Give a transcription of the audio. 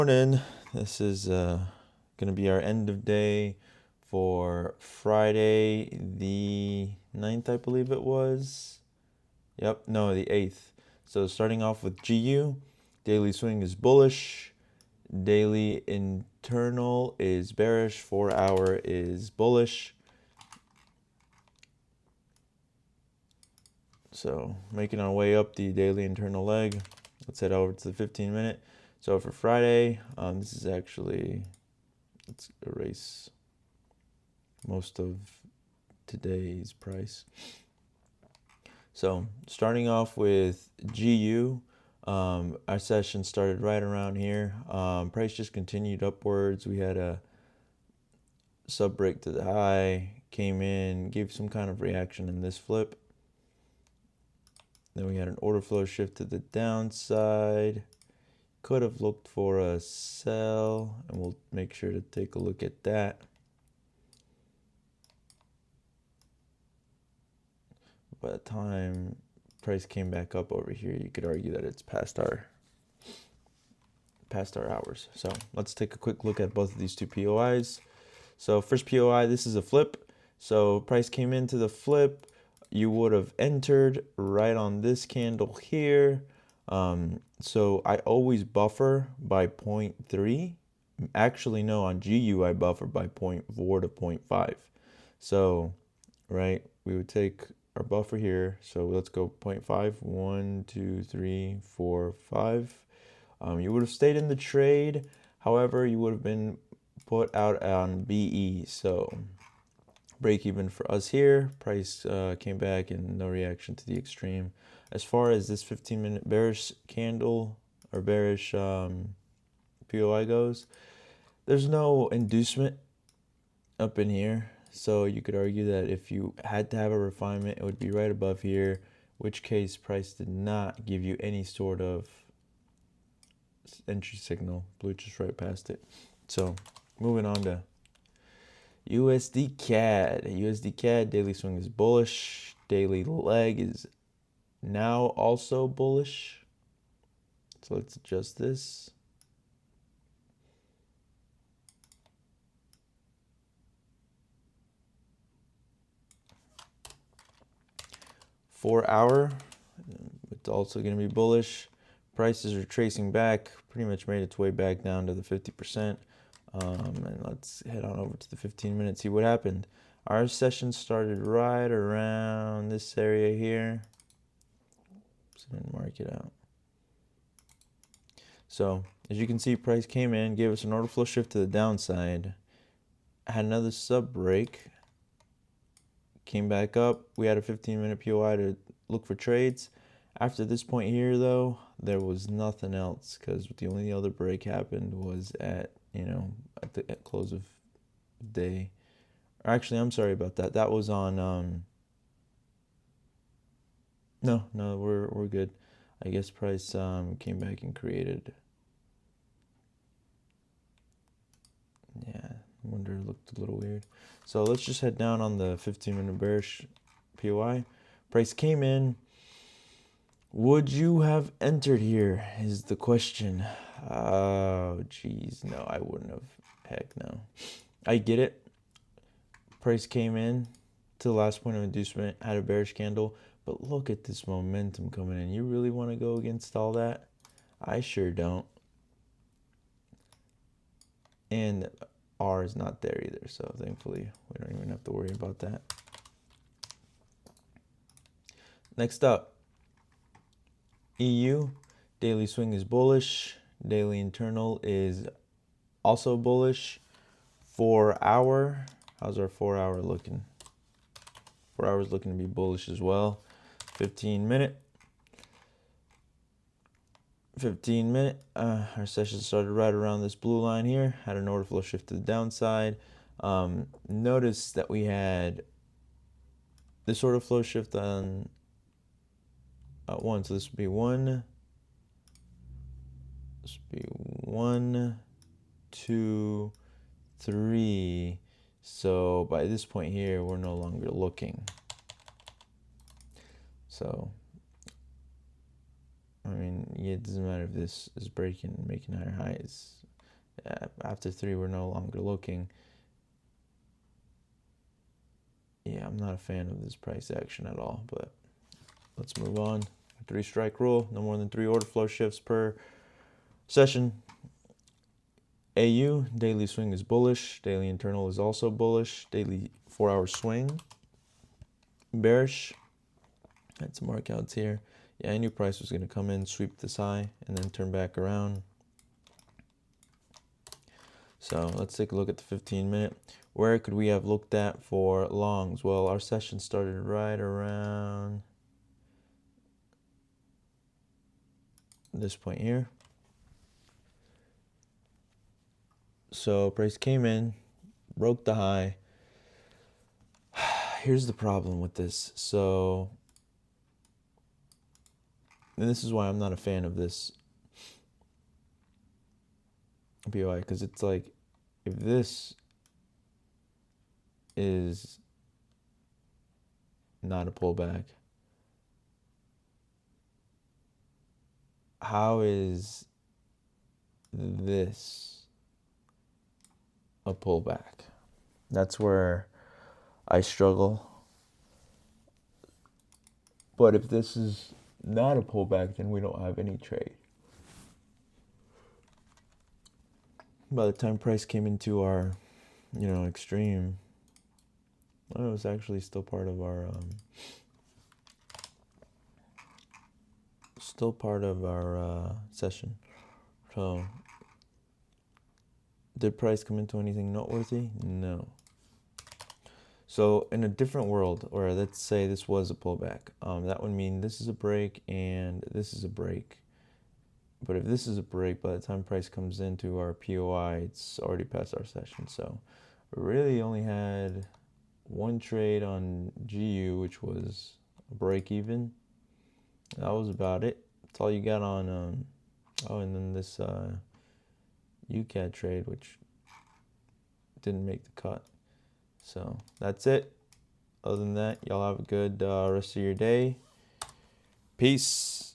Morning. This is gonna be our end of day for Friday the 9th, I believe it was. Yep, no, the 8th. So starting off with GU, daily swing is bullish, daily internal is bearish, 4-hour is bullish. So making our way up the daily internal leg. Let's head over to the 15-minute. So for Friday, this is actually, let's erase most of today's price. So starting off with GU, our session started right around here. Price just continued upwards. We had a sub break to the high, came in, gave some kind of reaction in this flip. Then we had an order flow shift to the downside. Could have looked for a sell, and we'll make sure to take a look at that. By the time price came back up over here, you could argue that it's past our hours. So let's take a quick look at both of these two POIs. So first POI, this is a flip. So price came into the flip. You would have entered right on this candle here. So I always buffer by 0.3. Actually, no, on GU I buffer by 0.4 to 0.5. So, right, we would take our buffer here. So let's go 0.5, 1, 2, 3, 4, 5. You would have stayed in the trade. However, you would have been put out on BE. So break even for us here. Price came back and no reaction to the extreme. As far as this 15-minute bearish candle or bearish POI goes, there's no inducement up in here. So you could argue that if you had to have a refinement, it would be right above here, which case price did not give you any sort of entry signal. Blew just right past it. So moving on to USD CAD. USD CAD daily swing is bullish. Daily leg is now also bullish. So let's adjust this. Four-hour, it's also going to be bullish. Prices are tracing back, pretty much made its way back down to the 50%. And let's head on over to the 15-minute, see what happened. Our session started right around this area here. So I'm going to mark it out. So as you can see, price came in, gave us an order flow shift to the downside, had another sub break, came back up. We had a 15-minute POI to look for trades. After this point here, though, there was nothing else because the only other break happened was at the close of day. Actually, I'm sorry about that. That was on no, we're good. I guess price came back and created. Yeah, wonder it looked a little weird. So let's just head down on the 15-minute bearish POI. Price came in. Would you have entered here is the question. Oh, geez. No, I wouldn't have. Heck no. I get it. Price came in to the last point of inducement, had a bearish candle. But look at this momentum coming in. You really want to go against all that? I sure don't. And R is not there either. So thankfully, we don't even have to worry about that. Next up. EU, daily swing is bullish. Daily internal is also bullish. 4-hour, how's our 4-hour looking? 4 hours looking to be bullish as well. 15-minute. Our session started right around this blue line here. Had an order flow shift to the downside. Notice that we had this order flow shift on one, so this would be one. This would be 1, 2, 3. So by this point here, we're no longer looking. So, I mean, yeah, it doesn't matter if this is breaking, making higher highs. After 3, we're no longer looking. Yeah, I'm not a fan of this price action at all, but let's move on. 3-strike rule, no more than 3 order flow shifts per session. AU, daily swing is bullish. Daily internal is also bullish. Daily 4-hour swing, bearish. Had some markouts here. Yeah, I knew price was going to come in, sweep this high, and then turn back around. So let's take a look at the 15-minute. Where could we have looked at for longs? Well, our session started right around this point here. So price came in, broke the high. Here's the problem with this. So, and this is why I'm not a fan of this POI, because it's like, if this is not a pullback, how is this a pullback? That's where I struggle. But if this is not a pullback, then we don't have any trade. By the time price came into our, extreme, well, it was actually still part of our session. So did price come into anything noteworthy? No. So in a different world, or let's say this was a pullback, that would mean this is a break and this is a break. But if this is a break, by the time price comes into our POI, it's already past our session. So we really only had one trade on GU, which was a break even. That was about it. That's all you got on, and then this UCAD trade, which didn't make the cut. So that's it. Other than that, y'all have a good rest of your day. Peace.